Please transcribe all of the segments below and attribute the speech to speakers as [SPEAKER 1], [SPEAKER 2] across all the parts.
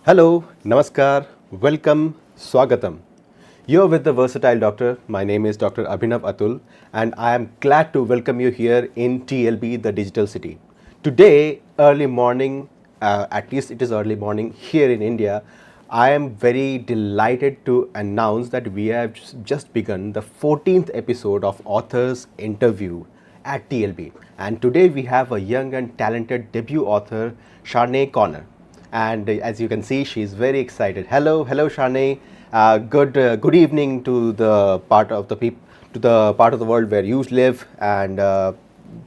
[SPEAKER 1] Hello, Namaskar, welcome, Swagatam. You're with the Versatile Doctor. My name is Dr. Abhinav Atul, and I am glad to welcome you here in TLB, the digital city. Today, early morning, at least it is early morning here in India, I am very delighted to announce that we have just begun the 14th episode of Authors Interview at TLB. And today we have a young and talented debut author, Charnaye Connor. And as you can see, she's very excited. Hello, Charnaye. Good evening to the part of the world where you live. And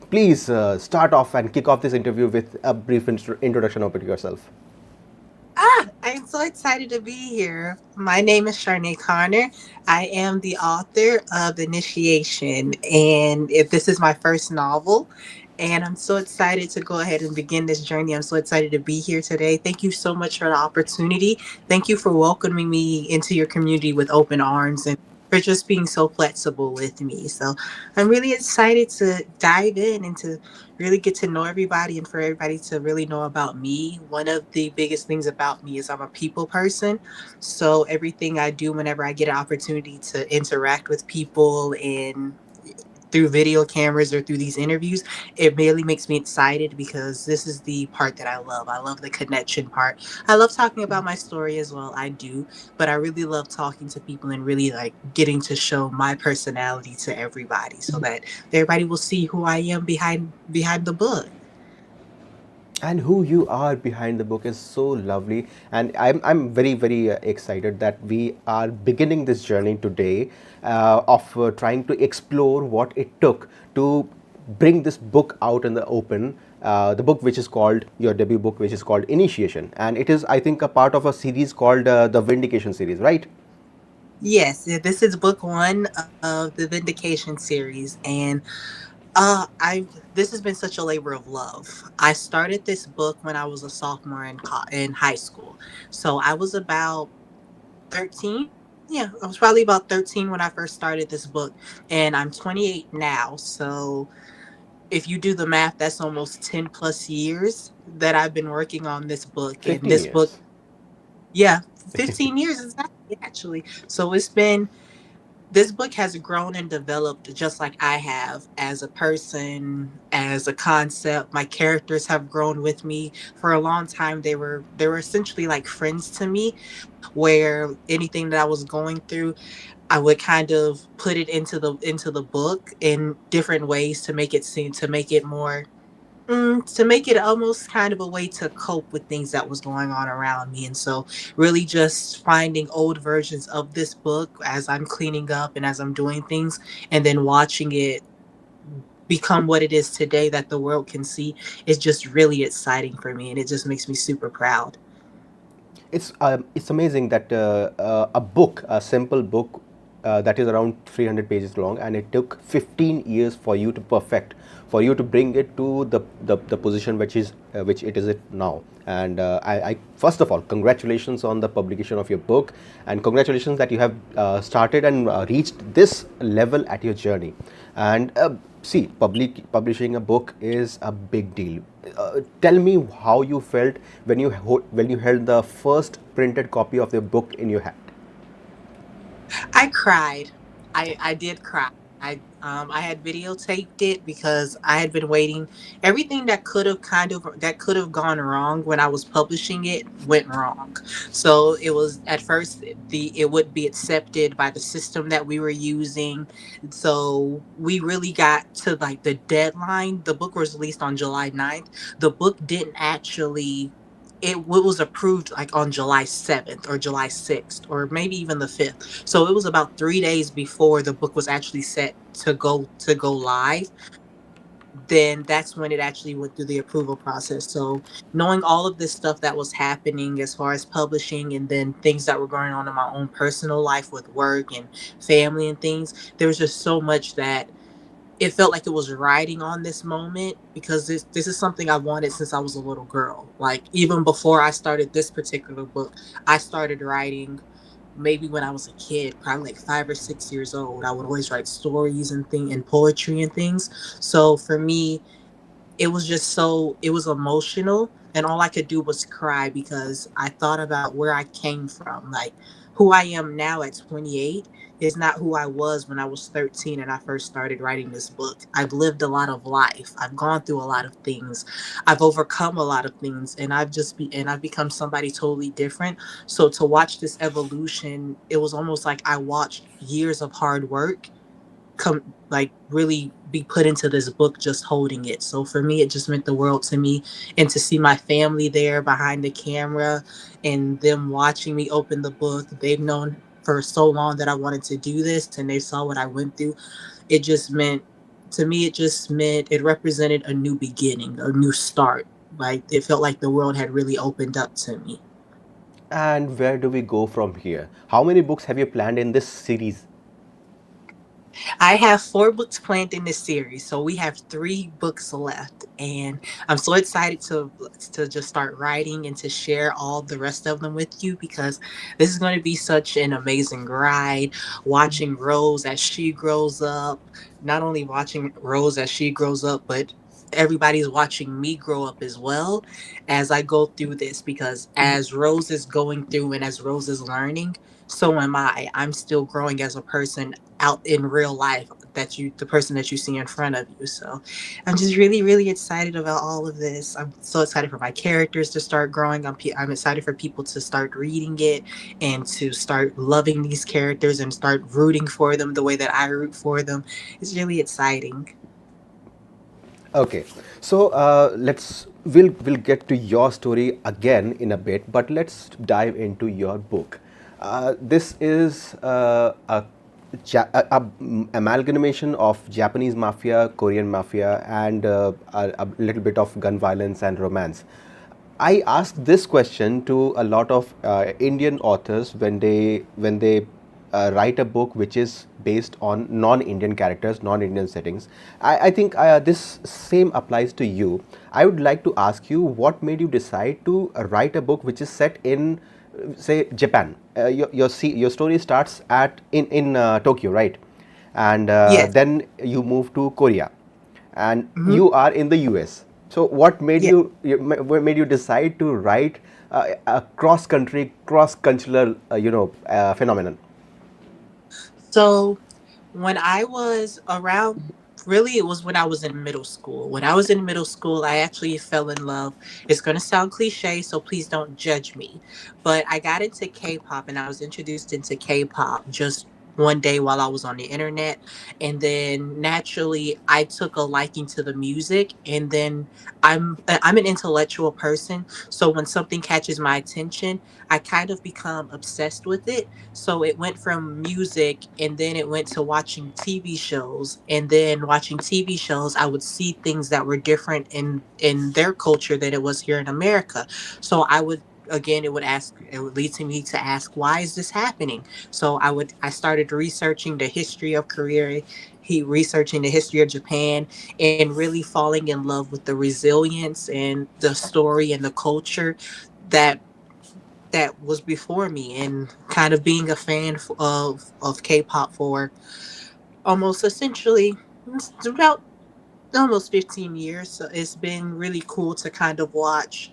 [SPEAKER 1] please start off and kick off this interview with a brief introduction about yourself.
[SPEAKER 2] I'm so excited to be here. My name is Charnaye Connor. I am the author of Initiation, and if this is my first novel. And I'm so excited to go ahead and begin this journey. I'm so excited to be here today. Thank you so much for the opportunity. Thank you for welcoming me into your community with open arms and for just being so flexible with me. So I'm really excited to dive in and to really get to know everybody and for everybody to really know about me. One of the biggest things about me is I'm a people person. So everything I do whenever I get an opportunity to interact with people and through video cameras or through these interviews, it really makes me excited because this is the part that I love. I love the connection part. I love talking about my story as well. I do, but I really love talking to people and really like getting to show my personality to everybody so that everybody will see who I am behind the book.
[SPEAKER 1] And who you are behind the book is so lovely, and I'm very excited that we are beginning this journey today of trying to explore what it took to bring this book out in the open, the book which is called your debut book, which is called Initiation, and it is, I think, a part of a series called the Vindication series, right?
[SPEAKER 2] Yes, this is book one of the Vindication series, and I this has been such a labor of love. I started this book when I was a sophomore in high school, so I was about 13. Yeah, I was probably about 13 when I first started this book, and I'm 28 now. So if you do the math, that's almost 10 plus years that I've been working on this book, and
[SPEAKER 1] 15
[SPEAKER 2] this book,
[SPEAKER 1] years.
[SPEAKER 2] yeah, 15 years exactly actually. So it's been this book has grown and developed just like I have as a person, as a concept. My characters have grown with me. For a long time they were essentially like friends to me, where anything that I was going through, I would kind of put it into the book in different ways to make it seem to make it more to make it almost kind of a way to cope with things that was going on around me. And so really just finding old versions of this book as I'm cleaning up and as I'm doing things, and then watching it become what it is today that the world can see is just really exciting for me, and it just makes me super proud.
[SPEAKER 1] It's amazing that a book, a simple book that is around 300 pages long, and it took 15 years for you to perfect, for you to bring it to the position which it is it now. And I first of all, congratulations on the publication of your book, and congratulations that you have started and reached this level at your journey. And see, publishing a book is a big deal. Tell me how you felt when when you held the first printed copy of the book in your hand.
[SPEAKER 2] I cried. I did cry. I had videotaped it because I had been waiting. Everything that could have gone wrong when I was publishing it went wrong. So it was at first it would be accepted by the system that we were using. So we really got to like the deadline. The book was released on July 9th. The book didn't actually it was approved like on July 7th or July 6th or maybe even the 5th. So it was about 3 days before the book was actually set to go live. Then that's when it actually went through the approval process. So knowing all of this stuff that was happening as far as publishing and then things that were going on in my own personal life with work and family and things, there was just so much that it felt like it was riding on this moment because this is something I wanted since I was a little girl. Like even before I started this particular book, I started writing maybe when I was a kid, probably like 5 or 6 years old. I would always write stories and poetry and things. So for me, it was just so it was emotional, and all I could do was cry because I thought about where I came from. Like, who I am now at 28 is not who I was when I was 13 and I first started writing this book. I've lived a lot of life. I've gone through a lot of things. I've overcome a lot of things, and I've become somebody totally different. So to watch this evolution, it was almost like I watched years of hard work come, like, really be put into this book just holding it. So for me, it just meant the world to me, and to see my family there behind the camera and them watching me open the book. They've known for so long that I wanted to do this, and they saw what I went through. It just meant, to me, it just meant it represented a new beginning, a new start. Like, it felt like the world had really opened up to me.
[SPEAKER 1] And where do we go from here? How many books have you planned in this series?
[SPEAKER 2] I have 4 books planned in this series, so we have 3 books left, and I'm so excited to just start writing and to share all the rest of them with you, because this is going to be such an amazing ride. Watching Rose as she grows up, not only watching Rose as she grows up, but everybody's watching me grow up as well as I go through this, because as Rose is going through and as Rose is learning, so am I. I'm still growing as a person out in real life, the person that you see in front of you. So I'm just really, really excited about all of this. I'm so excited for my characters to start growing. I'm excited for people to start reading it and to start loving these characters and start rooting for them the way that I root for them. It's really exciting.
[SPEAKER 1] Okay, so we'll get to your story again in a bit, but let's dive into your book. This is amalgamation of Japanese mafia, Korean mafia, and a little bit of gun violence and romance. I ask this question to a lot of Indian authors when they write a book which is based on non-Indian characters, non-Indian settings. I think this same applies to you. I would like to ask you, what made you decide to write a book which is set in, say, Japan? Your story starts in Tokyo, right? And
[SPEAKER 2] Yes.
[SPEAKER 1] then you move to Korea, and
[SPEAKER 2] Hmm.
[SPEAKER 1] you are in the US. So what made
[SPEAKER 2] Yeah.
[SPEAKER 1] what made you decide to write a cross country, cross cultural phenomenon?
[SPEAKER 2] So when I was around, really, it was when I was in middle school. When I was in middle school, I actually fell in love. It's going to sound cliche, so please don't judge me. But I got into K pop, and I was introduced into K pop just one day while I was on the internet. And then naturally, I took a liking to the music. And then I'm an intellectual person. So when something catches my attention, I kind of become obsessed with it. So it went from music, and then it went to watching TV shows. And then watching TV shows, I would see things that were different in their culture than it was here in America. So I would, again, it would lead to me to ask, why is this happening? So I started researching the history of Korea, researching the history of Japan, and really falling in love with the resilience and the story and the culture that was before me, and kind of being a fan of K-pop for almost, essentially, it's about almost 15 years. So it's been really cool to kind of watch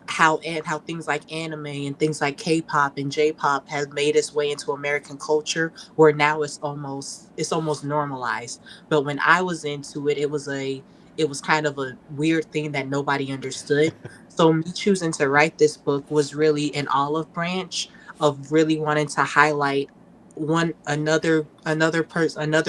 [SPEAKER 2] how things like anime and things like K-pop and J-pop have made its way into American culture, where now it's almost normalized. But when I was into it, it was kind of a weird thing that nobody understood. So me choosing to write this book was really an olive branch of really wanting to highlight another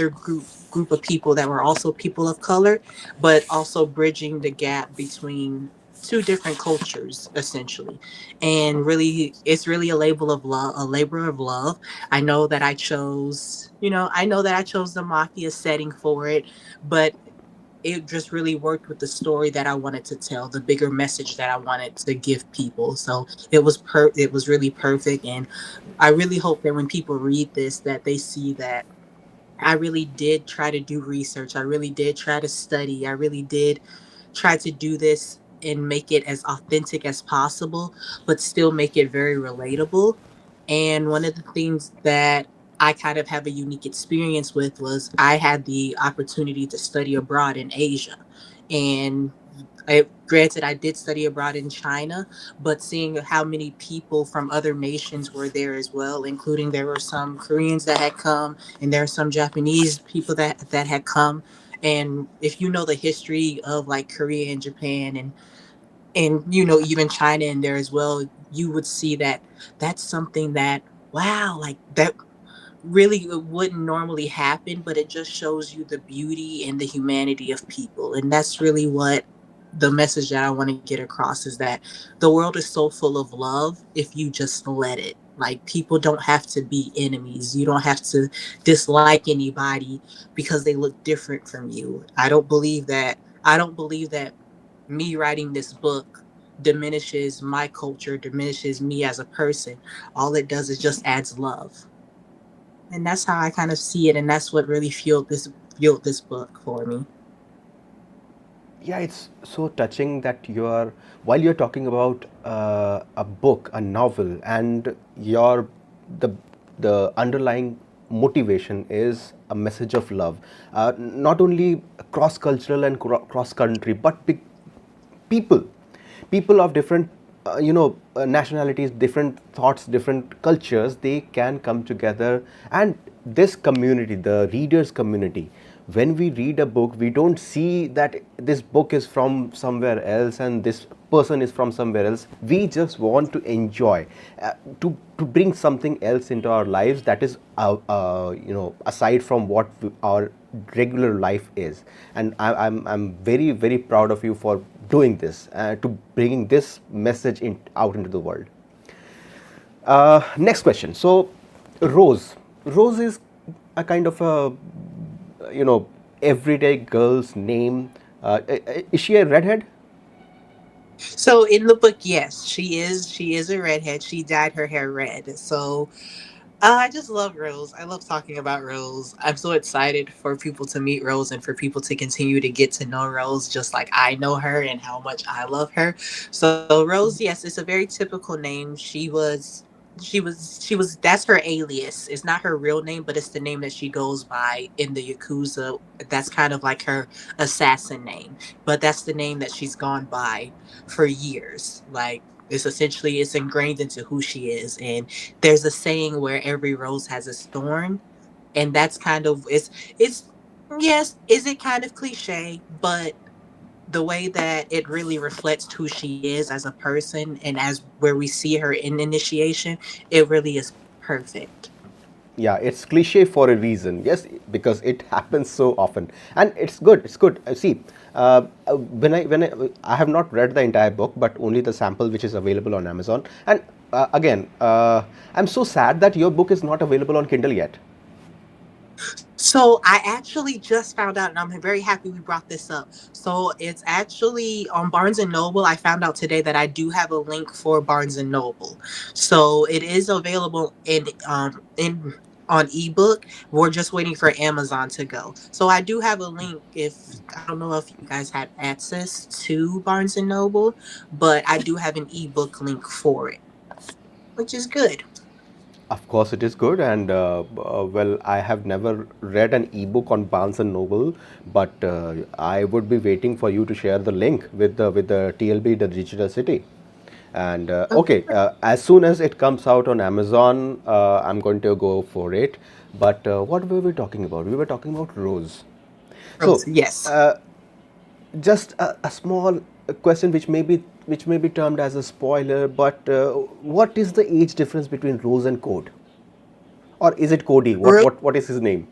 [SPEAKER 2] group of people that were also people of color, but also bridging the gap between two different cultures, essentially. And really, it's really a labor of love. I know that I chose the mafia setting for it, but it just really worked with the story that I wanted to tell, the bigger message that I wanted to give people. So it was really perfect. And I really hope that when people read this, that they see that I really did try to do research. I really did try to study. I really did try to do this and make it as authentic as possible, but still make it very relatable. And one of the things that I kind of have a unique experience with was I had the opportunity to study abroad in Asia. And Granted, I did study abroad in China, but seeing how many people from other nations were there as well, including there were some Koreans that had come, and there are some Japanese people that had come. And if you know the history of like Korea and Japan, and even China in there as well, you would see that that's something that, wow, like that really it wouldn't normally happen, but it just shows you the beauty and the humanity of people. And that's really what the message that I want to get across is, that the world is so full of love if you just let it. Like, people don't have to be enemies. You don't have to dislike anybody because they look different from you. I don't believe that me writing this book diminishes my culture, diminishes me as a person. All it does is just adds love. And that's how I kind of see it, and that's what really fueled this book for me.
[SPEAKER 1] Yeah, it's so touching that while you're talking about a book, a novel, and the the underlying motivation is a message of love, not only cross cultural and cross country, but people people of different nationalities, different thoughts, different cultures, they can come together. And this community, the readers community, when we read a book, we don't see that this book is from somewhere else and this person is from somewhere else. We just want to enjoy, to bring something else into our lives that is aside from what our regular life is. And I'm very, very proud of you for doing this, to bringing this message out into the world. Next question. So, Rose is a kind of a everyday girl's name. Is she a redhead?
[SPEAKER 2] So in the book, yes, she is a redhead. She dyed her hair red. So I just love Rose. I love talking about Rose. I'm so excited for people to meet Rose and for people to continue to get to know Rose just like I know her and how much I love her. So Rose, yes, it's a very typical name. She was that's her alias. It's not her real name, but it's the name that she goes by in the Yakuza. That's kind of like her assassin name. But that's the name that she's gone by for years. Like, it's ingrained into who she is. And there's a saying where every rose has its thorn, and that's kind of it's yes, is it kind of cliche, but the way that it really reflects who she is as a person and as where we see her in initiation, it really is perfect.
[SPEAKER 1] Yeah, it's cliche for a reason. Yes, because it happens so often, and it's good. It's good. See, I have not read the entire book, but only the sample which is available on Amazon. And again, I'm so sad that your book is not available on Kindle yet.
[SPEAKER 2] So I actually just found out, and I'm very happy we brought this up. So it's actually on Barnes and Noble. I found out today that I do have a link for Barnes and Noble, so it is available in on ebook. We're just waiting for Amazon to go. So I do have a link. If I don't know if you guys have access to Barnes and Noble, but I do have an ebook link for it, which is good.
[SPEAKER 1] Of course, it is good, and well, I have never read an ebook on Barnes and Noble, but I would be waiting for you to share the link with the TLB, the Digital City. And okay, as soon as it comes out on Amazon, I'm going to go for it. But what were we talking about? We were talking about Rose. So,
[SPEAKER 2] Yes.
[SPEAKER 1] just a small question which may be termed as a spoiler, but what is the age difference between Rose and Code, or is it Cody? What is his name?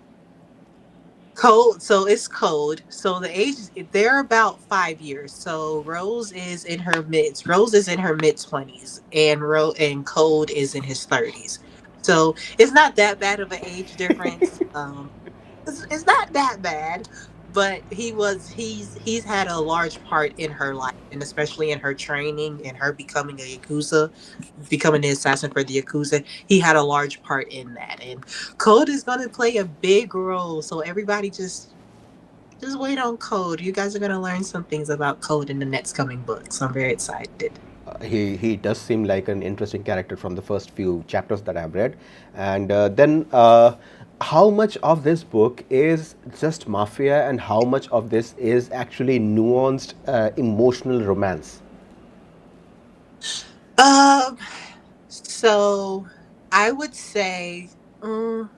[SPEAKER 2] Code, so it's Code. So the age, they're about 5 years. So Rose is in her mid 20s, and Code is in his 30s. So it's not that bad of an age difference. It's not that bad, but he's had a large part in her life, and especially in her training and her becoming the assassin for the Yakuza. He had a large part in that, and Code is going to play a big role. So everybody just wait on Code. You guys are going to learn some things about Code in the next coming book. So I'm very excited.
[SPEAKER 1] he does seem like an interesting character from the first few chapters that I've read. And then, how much of this book is just mafia, and how much of this is actually nuanced emotional romance?
[SPEAKER 2] Um, so I would say, mm,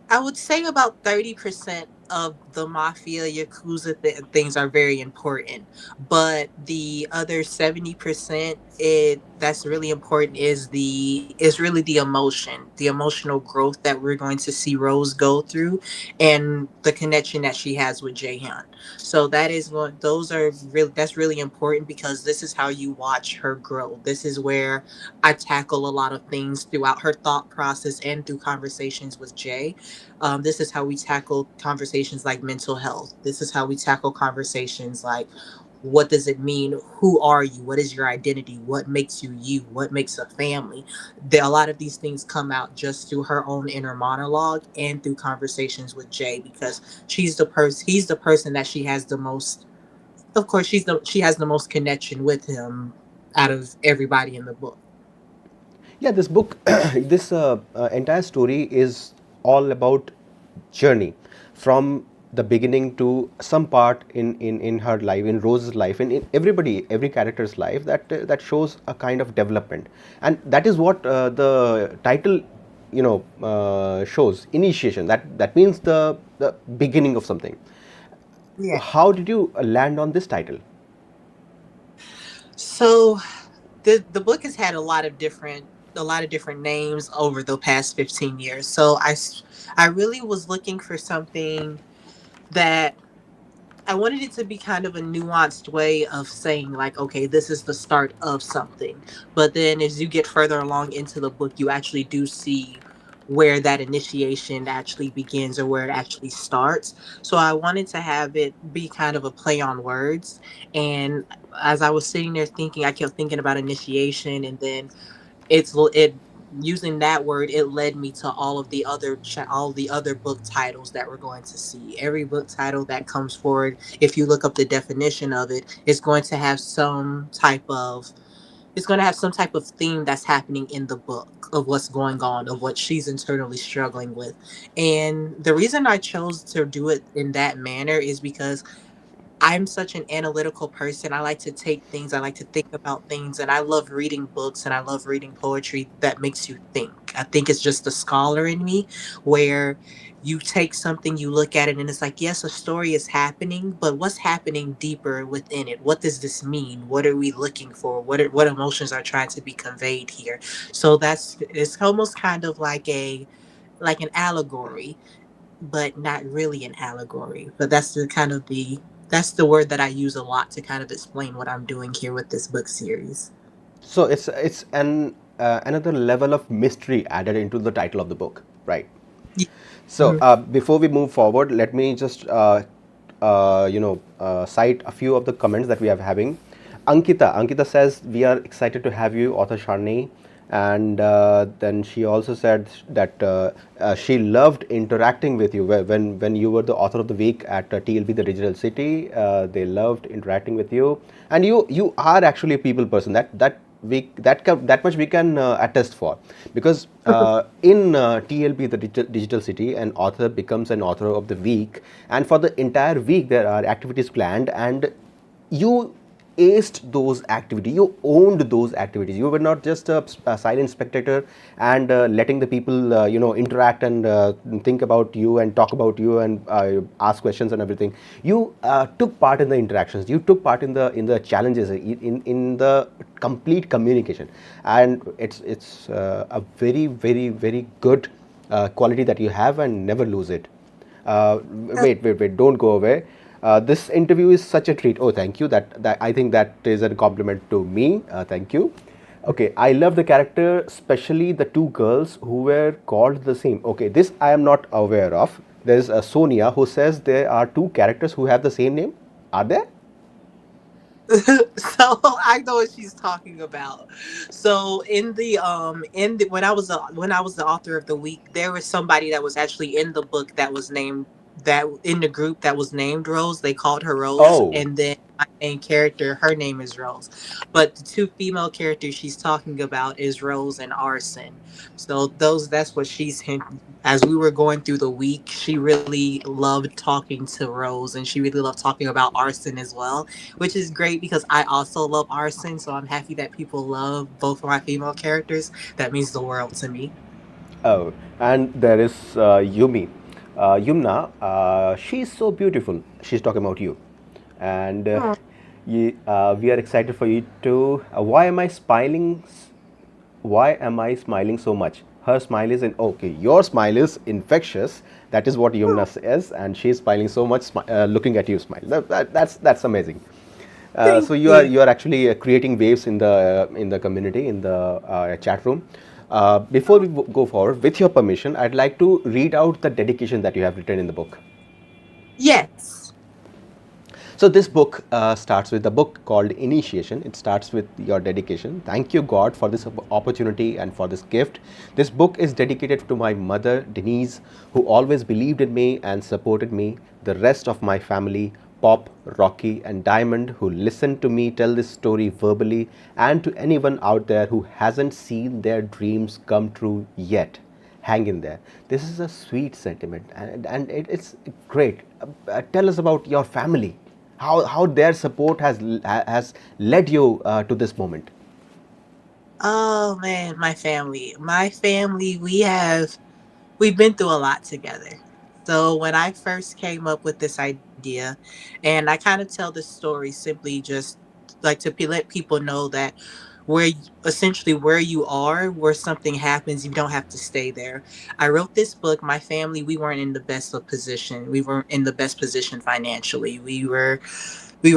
[SPEAKER 2] I would say about 30% of the mafia yakuza things are very important, but the other 70%, it that's really important is really the emotional growth that we're going to see Rose go through, and the connection that she has with Jaehyun. So that is what those are really that's really important, because this is how you watch her grow. This is where I tackle a lot of things throughout her thought process and through conversations with Jay. This is how we tackle conversations like mental health. This is how we tackle conversations like, what does it mean? Who are you? What is your identity? What makes you you? What makes a family? A lot of these things come out just through her own inner monologue and through conversations with Jay, because he's the person that she has the most. Of course, she has the most connection with him out of everybody in the book.
[SPEAKER 1] Yeah, this book, this entire story is all about journey from the beginning to some part in her life, in Rose's life, in every character's life, that shows a kind of development. And that is what the title, shows initiation. That means the beginning of something.
[SPEAKER 2] Yeah.
[SPEAKER 1] How did you land on this title?
[SPEAKER 2] So the book has had a lot of different names over the past 15 years. So I really was looking for something that I wanted it to be kind of a nuanced way of saying, like, okay, this is the start of something. But then as you get further along into the book, you actually do see where that initiation actually begins, or where it actually starts. So I wanted to have it be kind of a play on words. And as I was sitting there thinking, I kept thinking about initiation, and then it using that word, it led me to all the other book titles that we're going to see. Every book title that comes forward, if you look up the definition of it, it's going to have some type of theme that's happening in the book, of what's going on, of what she's internally struggling with. And the reason I chose to do it in that manner is because I'm such an analytical person. I like to take things, I like to think about things, and I love reading books, and I love reading poetry that makes you think. I think it's just the scholar in me, where you take something, you look at it, and it's like, yes, a story is happening, but what's happening deeper within it? What does this mean? What are we looking for? What emotions are trying to be conveyed here? So it's almost kind of like an allegory, but not really an allegory. But that's the word that I use a lot to kind of explain what I'm doing here with this book series.
[SPEAKER 1] So it's an another level of mystery added into the title of the book, right?
[SPEAKER 2] Yeah.
[SPEAKER 1] So
[SPEAKER 2] Mhm.
[SPEAKER 1] before we move forward, let me just cite a few of the comments that we are having. Ankita says we are excited to have you, author Charnaye, and then she also said that she loved interacting with you when you were the author of the week at TLB, the Digital City. They loved interacting with you, and you are actually a people person. That much we can attest for, because in TLB, the digital City, an author becomes an author of the week, and for the entire week there are activities planned, and you aced those activities, you owned those activities. You were not just a silent spectator and letting the people interact and think about you and talk about you and ask questions and everything. You took part in the interactions, you took part in the challenges, in the complete communication, and it's a very very very good quality that you have, and never lose it. Wait, don't go away. This interview is such a treat. Oh, thank you. That I think that is a compliment to me. Thank you. Okay, I love the character, especially the two girls who were called the same. Okay, this I am not aware of. There's Sonia who says there are two characters who have the same name. Are there?
[SPEAKER 2] So I know what she's talking about. So in the when I was the author of the week, there was somebody that was actually in the book that was named that in the group that was named Rose, they called her Rose,
[SPEAKER 1] Oh,
[SPEAKER 2] and then my main character, her name is Rose. But the two female characters she's talking about is Rose and Arson. So that's what she's hinting. As we were going through the week, she really loved talking to Rose, and she really loved talking about Arson as well, which is great because I also love Arson. So I'm happy that people love both of my female characters. That means the world to me.
[SPEAKER 1] oh, and there is Yumi. Yumna, she's so beautiful. She's talking about you. And we are excited for you too. Why am I smiling? Why am I smiling so much? Her smile is okay. Your smile is infectious. That is what Yumna says, and she's smiling so much, looking at you smile. That's amazing.
[SPEAKER 2] Thank
[SPEAKER 1] So
[SPEAKER 2] you.
[SPEAKER 1] you are actually creating waves in the community in the chat room. Before we go forward, with your permission, I'd like to read out the dedication that you have written in the book.
[SPEAKER 2] Yes.
[SPEAKER 1] So this book starts with a book called Initiation. It starts with your dedication. Thank you, God, for this opportunity and for this gift. This book is dedicated to my mother, Denise, who always believed in me and supported me, the rest of my family, Pop, Rocky, and Diamond, who listened to me tell this story verbally, and to anyone out there who hasn't seen their dreams come true yet. Hang in there. This is a sweet sentiment, and it's great. Tell us about your family, how their support has led you to this moment.
[SPEAKER 2] Oh man, my family. My family, we've been through a lot together. So when I first came up with this idea, and I kind of tell this story simply just like to let people know that essentially where you are, where something happens, you don't have to stay there. I wrote this book. My family, we weren't in the best of position. We weren't in the best position financially. We were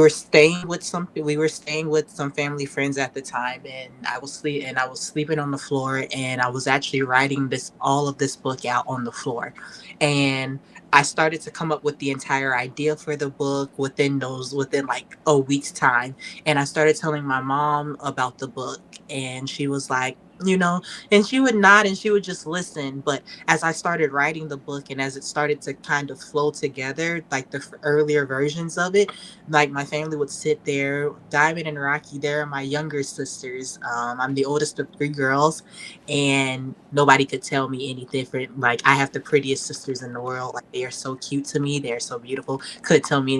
[SPEAKER 2] staying with some family friends at the time, and I was sleeping on the floor, and I was actually writing this all of this book out on the floor. And I started to come up with the entire idea for the book within like a week's time. And I started telling my mom about the book, and she was like, and she would nod and she would just listen. But as I started writing the book and as it started to kind of flow together, like the earlier versions of it, like my family would sit there. Diamond and Rocky, they're my younger sisters. I'm the oldest of three girls, and nobody could tell me any different. Like I have the prettiest sisters in the world. Like they are so cute to me. They are so beautiful. Couldn't tell me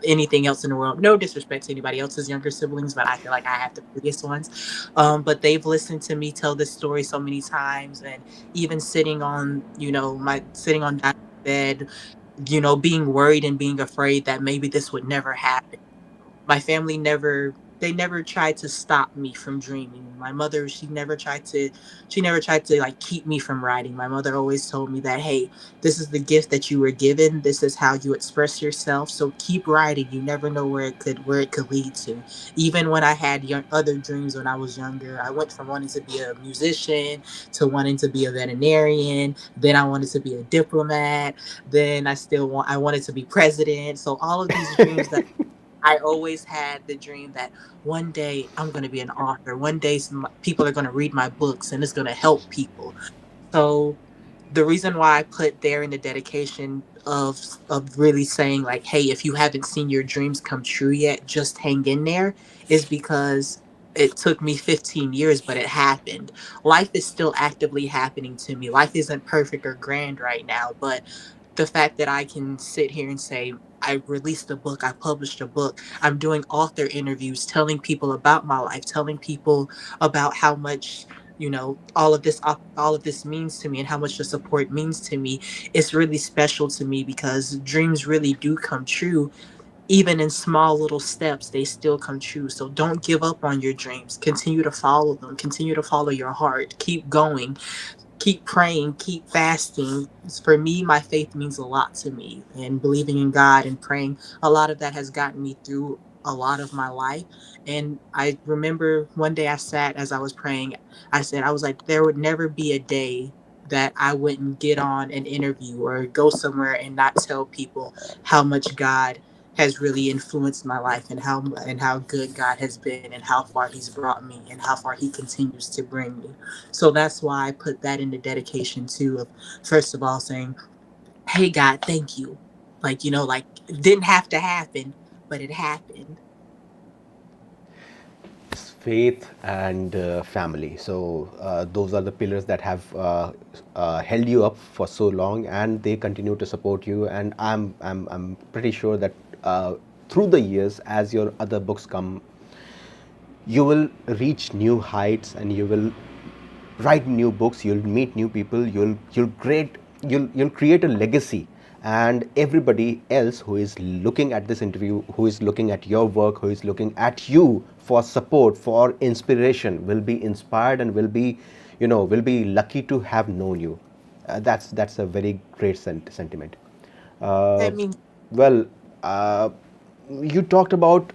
[SPEAKER 2] anything else in the world. No disrespect to anybody else's younger siblings, but I feel like I have the prettiest ones. But they've listened to me tell this story so many times, and even sitting on Diamond's bed, being worried and being afraid that maybe this would never happen. My family never tried to stop me from dreaming. My mother, she never tried to like keep me from writing. My mother always told me that, hey, this is the gift that you were given. This is how you express yourself. So keep writing. You never know where it could lead to. Even when I had other dreams when I was younger, I went from wanting to be a musician to wanting to be a veterinarian. Then I wanted to be a diplomat. Then I wanted to be president. So all of these dreams that I always had the dream that one day I'm going to be an author. One day some people are going to read my books and it's going to help people. So the reason why I put there in the dedication of really saying like, hey, if you haven't seen your dreams come true yet, just hang in there, is because it took me 15 years, but it happened. Life is still actively happening to me. Life isn't perfect or grand right now, but the fact that I can sit here and say, I released a book, I published a book, I'm doing author interviews, telling people about my life, telling people about how much all of this means to me and how much the support means to me. It's really special to me because dreams really do come true. Even in small little steps, they still come true. So don't give up on your dreams. Continue to follow them. Continue to follow your heart. Keep going, keep praying, keep fasting. For me, my faith means a lot to me, and believing in God and praying, a lot of that has gotten me through a lot of my life. And I remember one day I sat as I was praying, I was like, there would never be a day that I wouldn't get on an interview or go somewhere and not tell people how much God has really influenced my life, and how good God has been, and how far he's brought me and how far he continues to bring me. So that's why I put that in the dedication too, of first of all saying, hey God, thank you. Like, like it didn't have to happen, but it happened.
[SPEAKER 1] Faith and family. So those are the pillars that have held you up for so long, and they continue to support you. And I'm pretty sure that through the years, as your other books come, you will reach new heights, and you will write new books, you'll meet new people, you'll create a legacy, and everybody else who is looking at this interview, who is looking at your work, who is looking at you for support, for inspiration, will be inspired and will be lucky to have known you. That's a very great sentiment. uh,
[SPEAKER 2] That means
[SPEAKER 1] well, uh, you talked about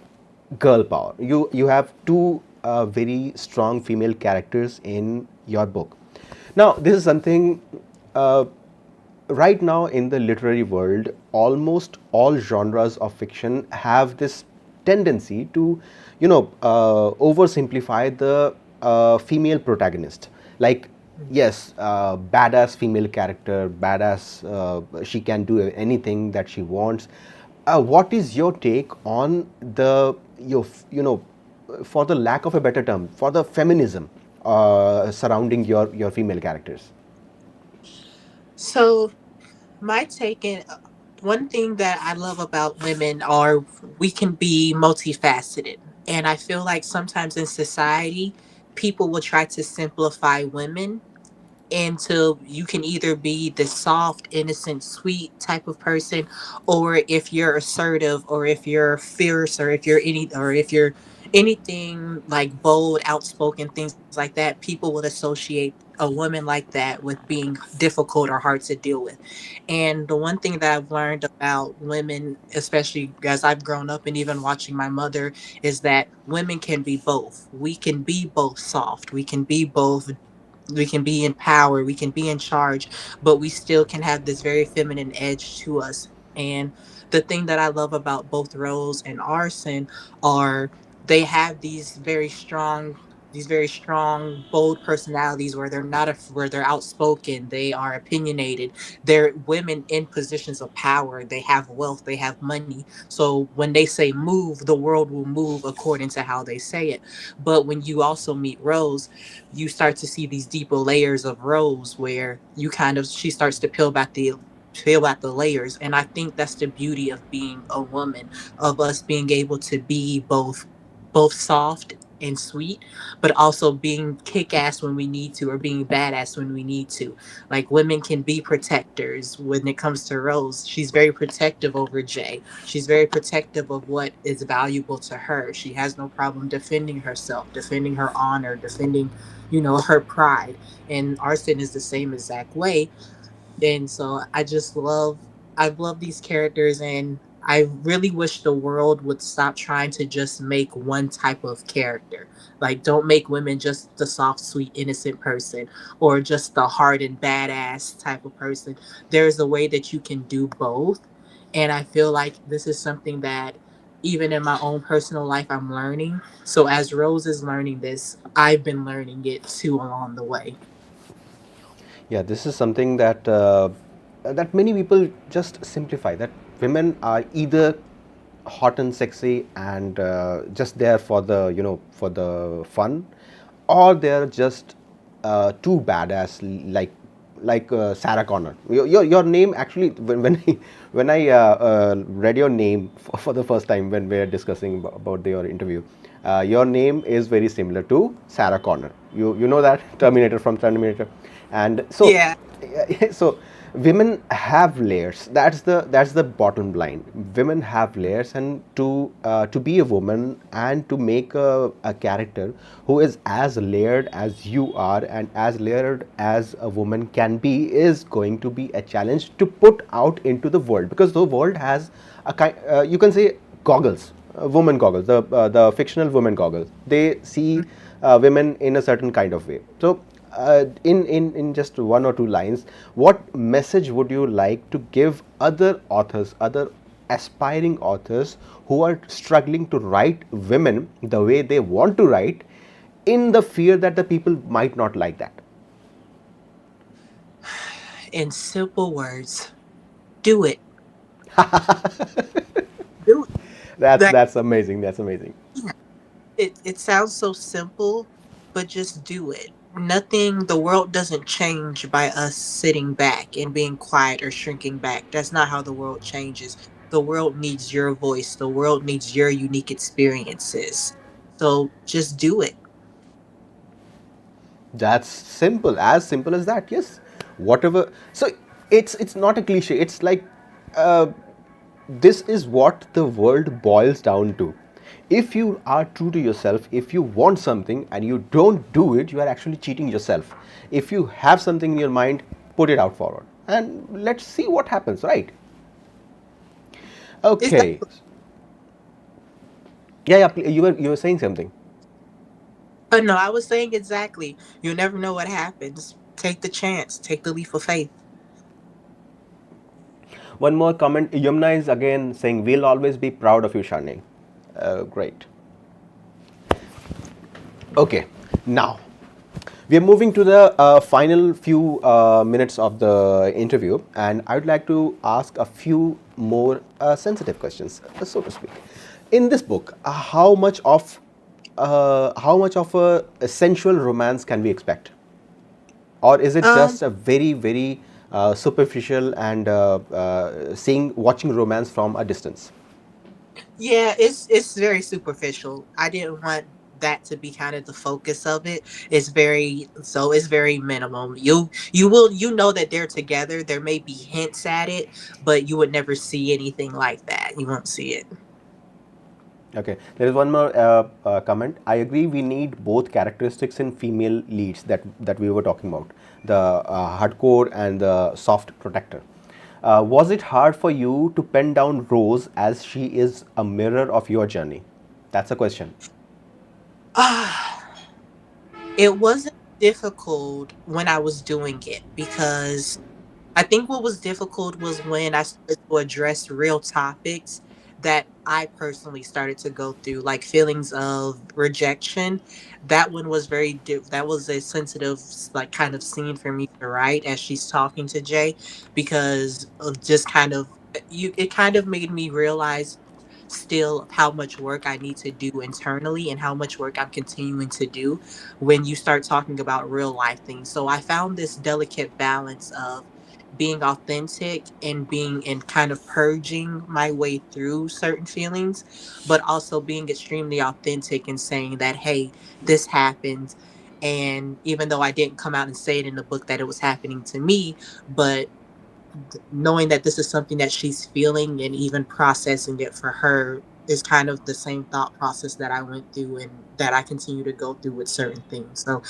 [SPEAKER 1] girl power. You have two very strong female characters in your book. Now, this is something uh, right now in the literary world. Almost all genres of fiction have this tendency to, oversimplify the female protagonist. Like, yes, badass female character, badass, she can do anything that she wants. What is your take on for the lack of a better term, for the feminism surrounding your female characters?
[SPEAKER 2] so. My take in one thing that I love about women are we can be multifaceted. And I feel like sometimes in society, people will try to simplify women until you can either be the soft, innocent, sweet type of person, or if you're assertive, or if you're fierce, or if you're anything like bold, outspoken, things like that, people would associate a woman like that with being difficult or hard to deal with. And the one thing that I've learned about women, especially as I've grown up and even watching my mother, is that women can be both. We can be both soft. We can be in power, we can be in charge, but we still can have this very feminine edge to us. And the thing that I love about both Rose and Arson are they have these very strong, bold personalities where where they're outspoken, they are opinionated, they're women in positions of power, they have wealth, they have money. So when they say move, the world will move according to how they say it. But when you also meet Rose, you start to see these deeper layers of Rose where she starts to peel back the layers. And I think that's the beauty of being a woman, of us being able to be both soft and sweet, but also being kick ass when we need to, or being badass when we need to. Like women can be protectors. When it comes to Rose, she's very protective over Jay. She's very protective of what is valuable to her. She has no problem defending herself, defending her honor, defending, her pride. And Arson is the same exact way. And so I've loved these characters, and I really wish the world would stop trying to just make one type of character. Like, don't make women just the soft, sweet, innocent person, or just the hard and badass type of person. There's a way that you can do both. And I feel like this is something that even in my own personal life I'm learning. So as Rose is learning this, I've been learning it too along the way.
[SPEAKER 1] Yeah, this is something that many people just simplify. That women are either hot and sexy and just there for the for the fun, or they're just too badass, like Sarah Connor. Your name actually, when I read your name for the first time when we were discussing about your interview, your name is very similar to Sarah Connor. You know that Terminator, from Terminator. And so
[SPEAKER 2] Yeah.
[SPEAKER 1] so women have layers. That's the bottom line. Women have layers, and to be a woman and to make a character who is as layered as you are, and as layered as a woman can be, is going to be a challenge to put out into the world, because the world has a kind, you can say, goggles, woman goggles, the fictional woman goggles. They see women in a certain kind of way. So in just one or two lines, what message would you like to give other authors, other aspiring authors who are struggling to write women the way they want to write, in the fear that the people might not like that?
[SPEAKER 2] In simple words, do it. Do it.
[SPEAKER 1] That's
[SPEAKER 2] Like,
[SPEAKER 1] that's amazing. That's amazing.
[SPEAKER 2] yeah, it sounds so simple, but just do it. Nothing, the world doesn't change by us sitting back and being quiet or shrinking back. That's not how the world changes. The world needs your voice. The world needs your unique experiences. So just do it.
[SPEAKER 1] That's simple as that. Yes, whatever. So it's not a cliche. It's like uh, this is what the world boils down to. If you are true to yourself, if you want something and you don't do it, you are actually cheating yourself. If you have something in your mind, put it out forward and let's see what happens, right? Okay.
[SPEAKER 2] Exactly.
[SPEAKER 1] Yeah, yeah. You were saying something.
[SPEAKER 2] But no, I was saying exactly. You never know what happens. Take the chance. Take the leap of faith.
[SPEAKER 1] One more comment. Yumna is again saying, "We'll always be proud of you, Charnaye." Great. Okay, now we are moving to the final few minutes of the interview, and I would like to ask a few more sensitive questions, so to speak. In this book, how much of a sensual romance can we expect, or is it
[SPEAKER 2] Um,
[SPEAKER 1] just a very superficial and seeing watching romance from a distance?
[SPEAKER 2] yeah, it's very superficial. I didn't want that to be kind of the focus of it. It's very minimal. You know that they're together. There may be hints at it, but you would never see anything like that. You won't see it.
[SPEAKER 1] Okay, there is one more comment. I agree. We need both characteristics in female leads that we were talking about, the hardcore and the soft protector. Was it hard for you to pen down Rose as she is a mirror of your journey? That's a question.
[SPEAKER 2] Ah, it wasn't difficult when I was doing it because I think what was difficult was when I started to address real topics that I personally started to go through, like feelings of rejection. That one was that was a sensitive, like, kind of scene for me to write as she's talking to Jay, because of just kind of it kind of made me realize still of how much work I need to do internally and how much work I'm continuing to do when you start talking about real life things. So I found this delicate balance of being authentic and being and kind of purging my way through certain feelings, but also being extremely authentic and saying that, hey, this happened. And even though I didn't come out and say it in the book that it was happening to me, but knowing that this is something that she's feeling and even processing it for her is kind of the same thought process that I went through and that I continue to go through with certain things. So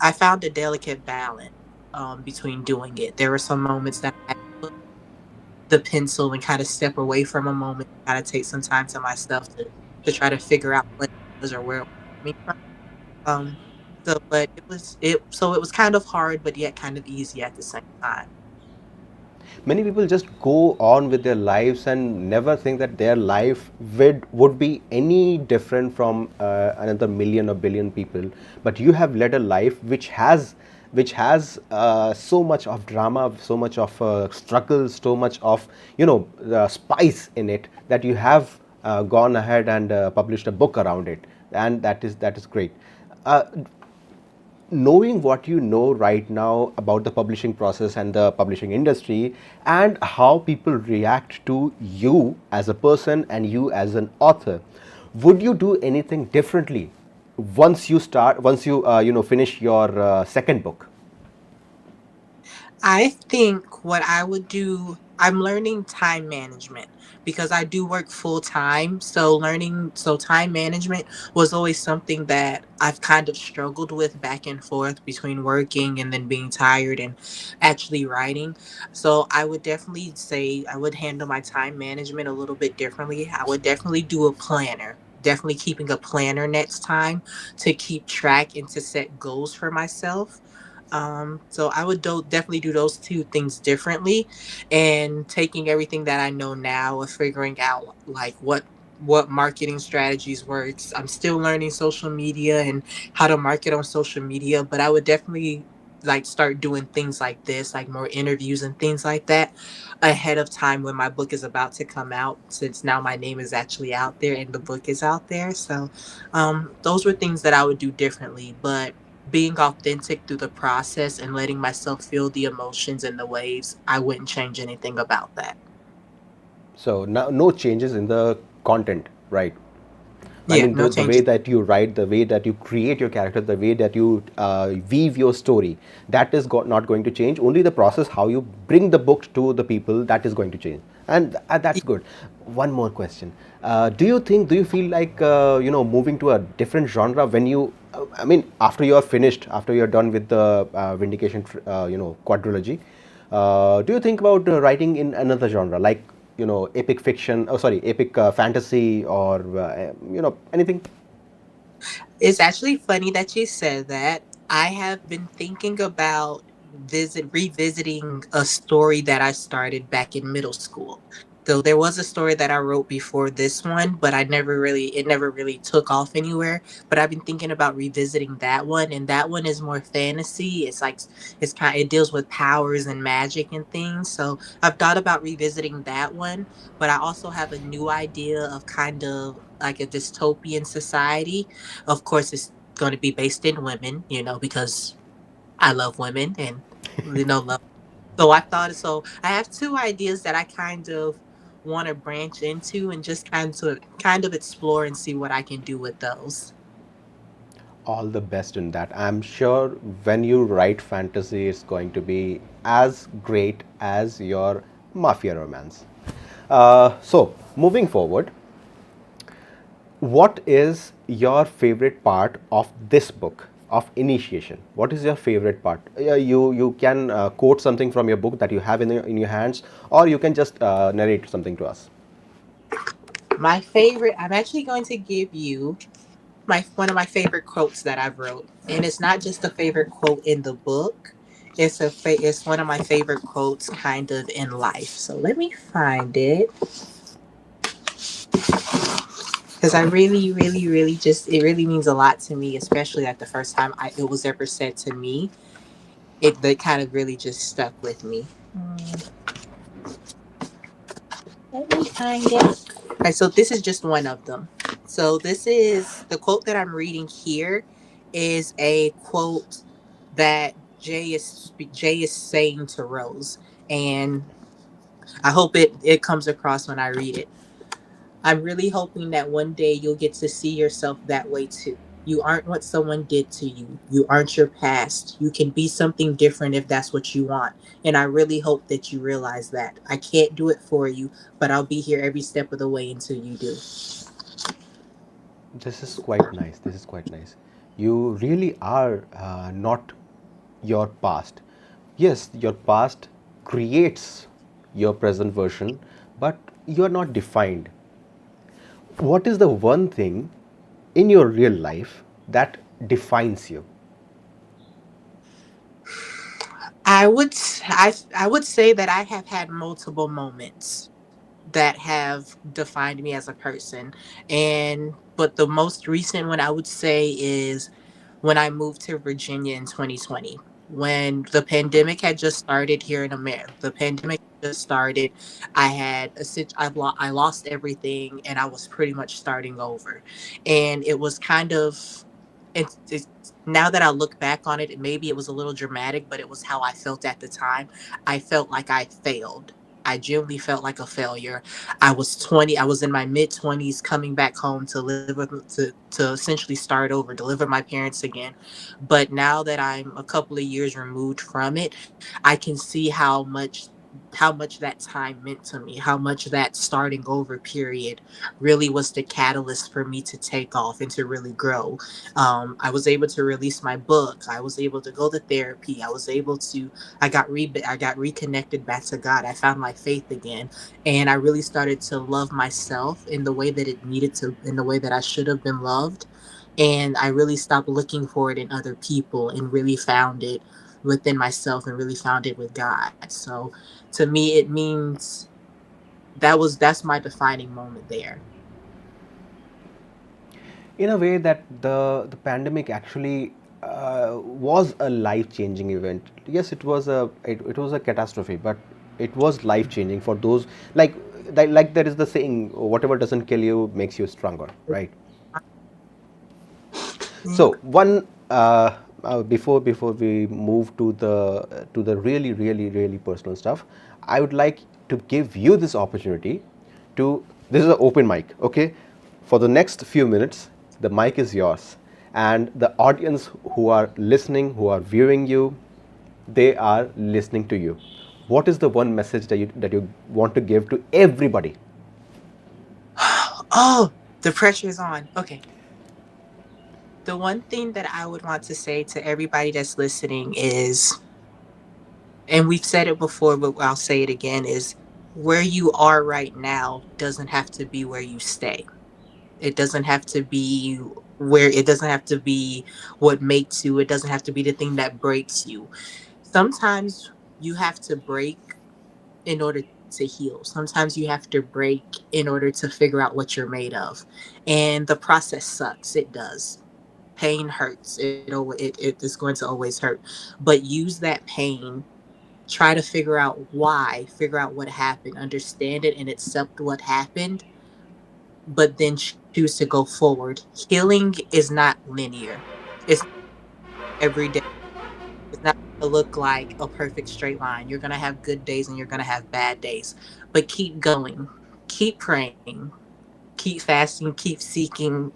[SPEAKER 2] I found a delicate balance between doing it. There were some moments that I had to put the pencil and kind of step away from a moment, kind of take some time to myself to try to figure out what it was or where it was coming from. Um, but it was kind of hard, but yet kind of easy at the same time.
[SPEAKER 1] Many people just go on with their lives and never think that their life would be any different from another million or billion people. But you have led a life which has so much of drama, so much of struggle, so much of spice in it, that you have gone ahead and published a book around it, and that is great. uh, Knowing what you know right now about the publishing process and the publishing industry, and how people react to you as a person and you as an author, would you do anything differently once you finish your second book?
[SPEAKER 2] I think what I would do, I'm learning time management because I do work full time. So time management was always something that I've kind of struggled with back and forth between working and then being tired and actually writing. So I would definitely say I would handle my time management a little bit differently. I would definitely do a planner. Definitely keeping a planner next time to keep track and to set goals for myself. So I would definitely do those two things differently, and taking everything that I know now and figuring out like what marketing strategies works. I'm still learning social media and how to market on social media, but I would definitely like start doing things like this, like more interviews and things like that, ahead of time when my book is about to come out, since now my name is actually out there and the book is out there. So those were things that I would do differently, but being authentic through the process and letting myself feel the emotions and the waves, I wouldn't change anything about that.
[SPEAKER 1] So no changes in the content, right? I
[SPEAKER 2] Yeah,
[SPEAKER 1] mean,
[SPEAKER 2] no
[SPEAKER 1] the way
[SPEAKER 2] changes.
[SPEAKER 1] that you write, the way that you create your character, the way that you weave your story, that is not going to change. Only the process, how you bring the book to the people, that is going to change, and that's good. One more question: do you feel like moving to a different genre when you? I mean, after you are finished, after you are done with the Vindication, quadrilogy, do you think about writing in another genre, like epic fiction? Oh, sorry, epic fantasy, or anything?
[SPEAKER 2] It's actually funny that you said that. I have been thinking about revisiting a story that I started back in middle school. So there was a story that I wrote before this one, but it never really took off anywhere. But I've been thinking about revisiting that one, and that one is more fantasy. It deals with powers and magic and things. So I've thought about revisiting that one, but I also have a new idea of kind of like a dystopian society. Of course, it's going to be based in women, because I love women and love. So I have two ideas that I kind of want to branch into and just kind of explore and see what I can do with those.
[SPEAKER 1] All the best in that. I'm sure when you write fantasy, it's going to be as great as your mafia romance. So, moving forward, what is your favorite part of this book of initiation? What is your favorite part? You can quote something from your book that you have in your hands, or you can just narrate something to us.
[SPEAKER 2] My favorite, I'm actually going to give you my one of my favorite quotes that I've wrote, and it's not just a favorite quote in the book. It's one of my favorite quotes kind of in life. So let me find it, because I really, really, really just it really means a lot to me, especially like the first time it was ever said to me. It kind of really just stuck with me. Let me find it. Okay, so this is just one of them. So this is the quote that I'm reading here is a quote that Jay is saying to Rose, and I hope it comes across when I read it. I'm really hoping that one day you'll get to see yourself that way too. You aren't what someone did to you. You aren't your past. You can be something different if that's what you want. And I really hope that you realize that. I can't do it for you, but I'll be here every step of the way until you do.
[SPEAKER 1] This is quite nice. This is quite nice. You really are not your past. Yes, your past creates your present version, but you are not defined. What is the one thing in your real life that defines you?
[SPEAKER 2] I would say that I have had multiple moments that have defined me as a person. And but the most recent one I would say is when I moved to Virginia in 2020. When the pandemic had just started here in America, the pandemic just started. I lost everything, and I was pretty much starting over. And it was kind of, it's now that I look back on it, maybe it was a little dramatic, but it was how I felt at the time. I felt like I failed. I genuinely felt like a failure. I was 20. I was in my mid 20s, coming back home to live to essentially start over, to live with my parents again. But now that I'm a couple of years removed from it, I can see how much that time meant to me, how much that starting over period really was the catalyst for me to take off and to really grow. I was able to release my book. I was able to go to therapy. I got reconnected back to God. I found my faith again, and I really started to love myself in the way that it needed to, in the way that I should have been loved. And I really stopped looking for it in other people and really found it within myself and really found it with God. So to me, it means that's my defining moment there.
[SPEAKER 1] In a way that the pandemic actually was a life changing event. Yes, it was a catastrophe, but it was life changing for those, like like there is the saying, whatever doesn't kill you makes you stronger, right?
[SPEAKER 2] Yeah.
[SPEAKER 1] So one before we move to the really personal stuff, I would like to give you this opportunity to. This is an open mic, okay? For the next few minutes, the mic is yours, and the audience who are listening, who are viewing you, they are listening to you. What is the one message that you want to give to everybody?
[SPEAKER 2] Oh, the pressure is on. Okay. The one thing that I would want to say to everybody that's listening is, and we've said it before, but I'll say it again, is where you are right now doesn't have to be where you stay. It doesn't have to be where it doesn't have to be what makes you. It doesn't have to be the thing that breaks you. Sometimes you have to break in order to heal. Sometimes you have to break in order to figure out what you're made of. And the process sucks. It does. Pain hurts. It is going to always hurt. But use that pain, try to figure out why, figure out what happened, understand it and accept what happened, but then choose to go forward. Healing is not linear. It's every day. It's not going to look like a perfect straight line. You're going to have good days and you're going to have bad days. But keep going. Keep praying. Keep fasting. Keep seeking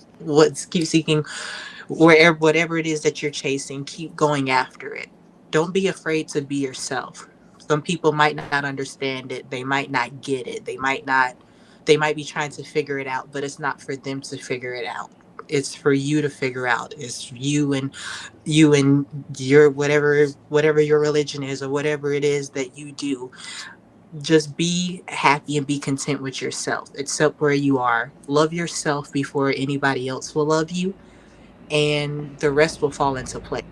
[SPEAKER 2] wherever whatever it is that you're chasing, keep going after it. Don't be afraid to be yourself. Some people might not understand it. They might not get it. They might be trying to figure it out, but it's not for them to figure it out. It's for you to figure out. It's you and your whatever your religion is or whatever it is that you do. Just be happy and be content with yourself. Accept where you are. Love yourself before anybody else will love you, and the rest will fall into place.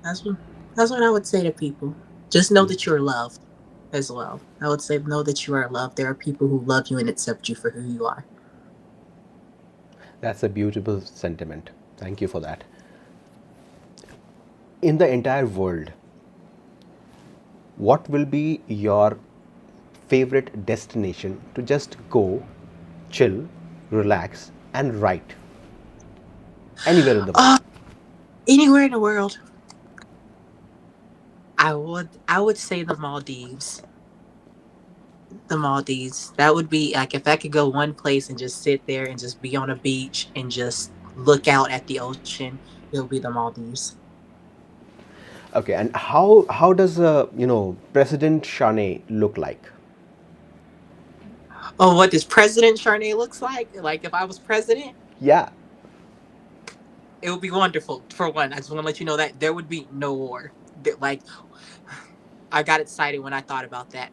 [SPEAKER 2] That's what that's what I would say to people. Just know that you're loved as well. I would say know that you are loved. There are people who love you and accept you for who you are.
[SPEAKER 1] That's a beautiful sentiment. Thank you for that. In the entire world, what will be your favorite destination to just go, chill, relax, and write anywhere in the world?
[SPEAKER 2] Uh, Anywhere in the world, I would say the Maldives. The Maldives. That would be like if I could go one place and just sit there and just be on a beach and just look out at the ocean, it would be the Maldives.
[SPEAKER 1] Okay, and how does President Charnaye look like?
[SPEAKER 2] Oh, what does President Charnaye looks like? Like if I was president,
[SPEAKER 1] Yeah.
[SPEAKER 2] it would be wonderful. For one, I just want to let you know that there would be no war. Like I got excited when I thought about that.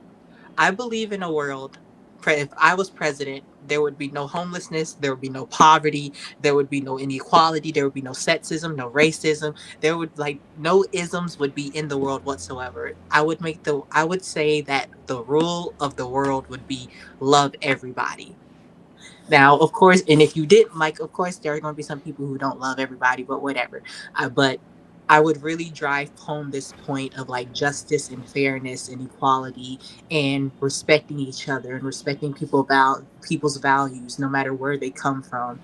[SPEAKER 2] I believe in a world. If I was president, there would be no homelessness, there would be no poverty, there would be no inequality, there would be no sexism, no racism. There would like no isms would be in the world whatsoever. I would say that the rule of the world would be love everybody. Now, of course, and if you didn't like, of course, there are going to be some people who don't love everybody, but whatever. But I would really drive home this point of like justice and fairness and equality and respecting each other and respecting people's values, no matter where they come from.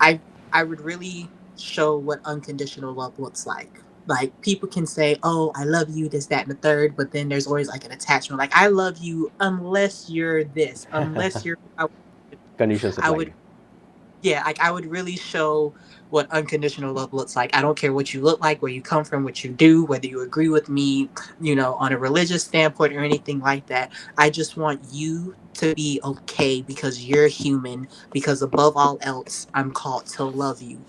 [SPEAKER 2] I I would really show what unconditional love looks like. Like people can say, "Oh, I love you," this, that, and the third, but then there's always like an attachment. Like I love you unless you're this, unless you're.
[SPEAKER 1] Conditions
[SPEAKER 2] I
[SPEAKER 1] applied.
[SPEAKER 2] would yeah, like I would really show what unconditional love looks like. I don't care what you look like, where you come from, what you do, whether you agree with me, on a religious standpoint or anything like that. I just want you to be okay because you're human, because above all else, I'm called to love you.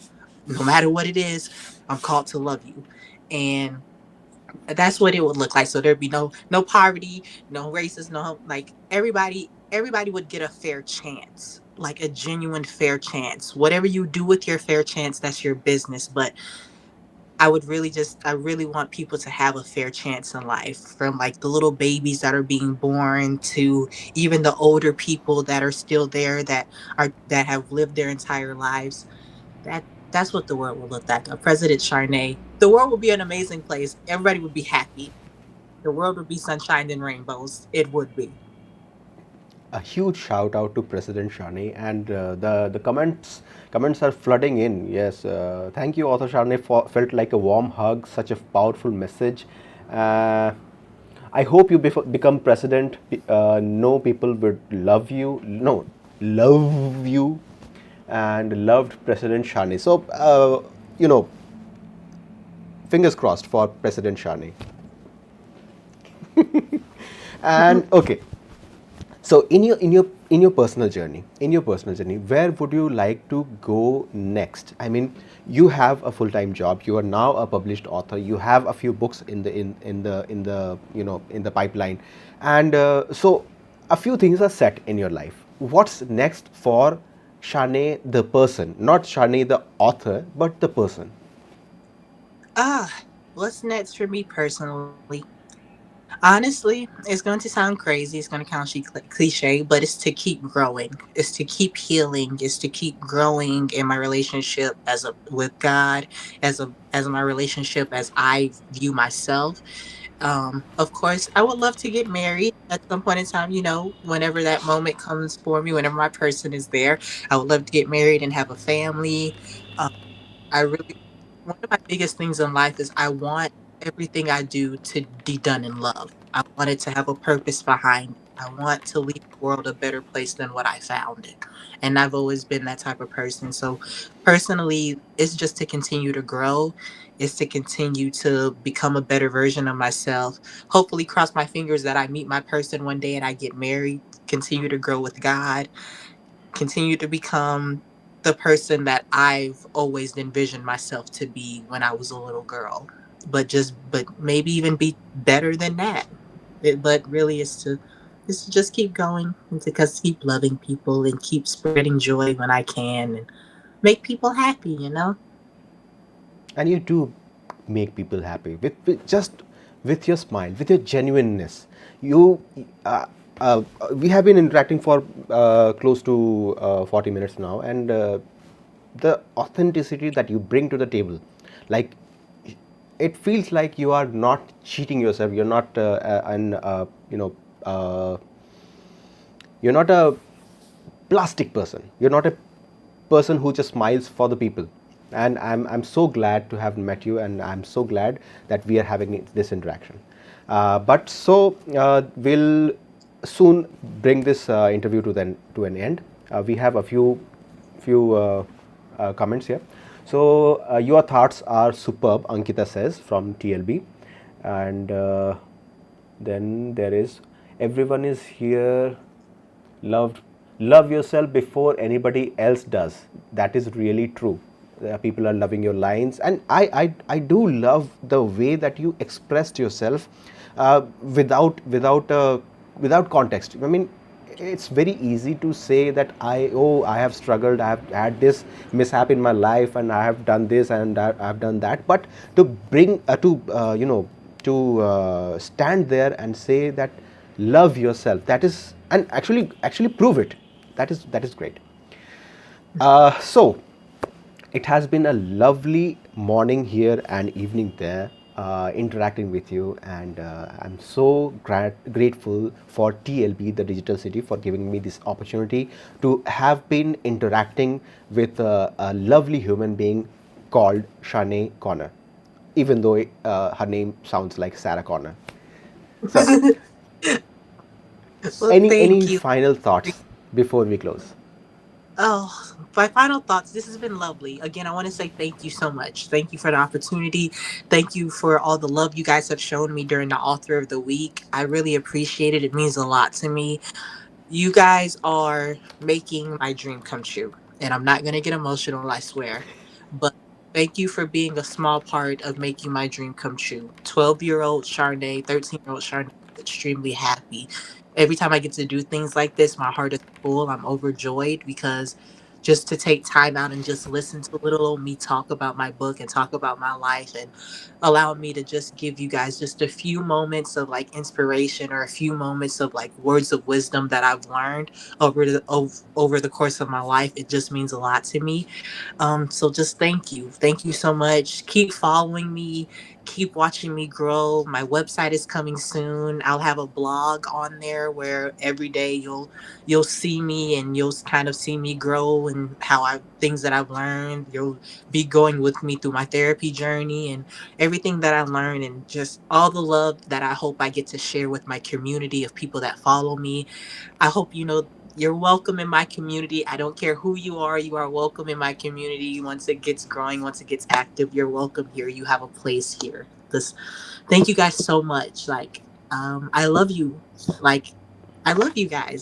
[SPEAKER 2] No matter what it is, I'm called to love you. And that's what it would look like. So there'd be no poverty, no racism, no like everybody would get a fair chance, like a genuine fair chance. Whatever you do with your fair chance, that's your business. But I really want people to have a fair chance in life, from like the little babies that are being born to even the older people that are still there that have lived their entire lives. That's what the world will look like. A President Charnaye. The world would be an amazing place. Everybody would be happy. The world would be sunshine and rainbows. It would be.
[SPEAKER 1] A huge shout out to President Shani, and the comments are flooding in. Yes, thank you, Author Shani. Felt like a warm hug, such a powerful message. Uh, I hope you become president. No people would love you. No, love you, and loved President Shani. So fingers crossed for President Shani. And okay, so in your personal journey, where would you like to go next? I mean, you have a full-time job, you are now a published author, you have a few books in the pipeline, and so a few things are set in your life. What's next for Charnaye the person, not Charnaye the author, but the person?
[SPEAKER 2] Ah, what's next for me personally? Honestly, it's going to sound crazy. It's going to sound cliche, but it's to keep growing. It's to keep healing. It's to keep growing in my relationship with God, as my relationship as I view myself. Of course, I would love to get married at some point in time. Whenever that moment comes for me, whenever my person is there, I would love to get married and have a family. Um, I really One of my biggest things in life is I want everything I do to be done in love. I want it to have a purpose behind it. I want to leave the world a better place than what I found it. And I've always been that type of person. So personally, it's just to continue to grow. It's to continue to become a better version of myself. Hopefully cross my fingers that I meet my person one day and I get married. Continue to grow with God, continue to become the person that I've always envisioned myself to be when I was a little girl. But maybe even be better than that. But really is to just keep going and to just keep loving people and keep spreading joy when I can and make people happy.
[SPEAKER 1] And you do make people happy with just with your smile, with your genuineness. You uh, we have been interacting for close to 40 minutes now, and the authenticity that you bring to the table, like, it feels like you are not cheating yourself, you're not an uh, you're not a plastic person. You're not a person who just smiles for the people. And I'm so glad to have met you, and I'm so glad that we are having this interaction. But so we'll soon bring this interview to an end. We have a few comments here. So your thoughts are superb, Ankita says from TLB, and then there is, everyone is here loved. Love yourself before anybody else does. That is really true. People are loving your lines, and I do love the way that you expressed yourself without context. I mean, it's very easy to say that I have struggled, I have had this mishap in my life, and I have done this and I've done that. But to bring to stand there and say that love yourself, that is, and actually prove it, that is great. So it has been a lovely morning here and evening there, interacting with you, and I'm so grateful for TLB, the Digital City, for giving me this opportunity to have been interacting with a lovely human being called Charnaye Connor, even though her name sounds like Sarah Connor. So,
[SPEAKER 2] Well,
[SPEAKER 1] any
[SPEAKER 2] thank you.
[SPEAKER 1] final thoughts before we close?
[SPEAKER 2] Oh, my final thoughts. This has been lovely. Again, I want to say thank you so much. Thank you for the opportunity. Thank you for all the love you guys have shown me during the Author of the Week. I really appreciate it. It means a lot to me. You guys are making my dream come true. And I'm not going to get emotional, I swear. But thank you for being a small part of making my dream come true. 12-year-old Charnaye, 13-year-old Charnaye is extremely happy. Every time I get to do things like this, my heart is full. I'm overjoyed because just to take time out and just listen to little old me talk about my book and talk about my life, and allow me to just give you guys just a few moments of like inspiration, or a few moments of like words of wisdom that I've learned over the course of my life. It just means a lot to me. So just thank you so much. Keep following me, keep watching me grow. My website is coming soon. I'll have a blog on there where every day you'll see me, and you'll kind of see me grow, and how I things that I've learned. You'll be going with me through my therapy journey, and everything that I learned, and just all the love that I hope I get to share with my community of people that follow me. I hope you know you're welcome in my community. I don't care who you are welcome in my community. Once it gets growing, once it gets active, you're welcome here. You have a place here. This Thank you guys so much. Like, I love you. Like, I love you guys.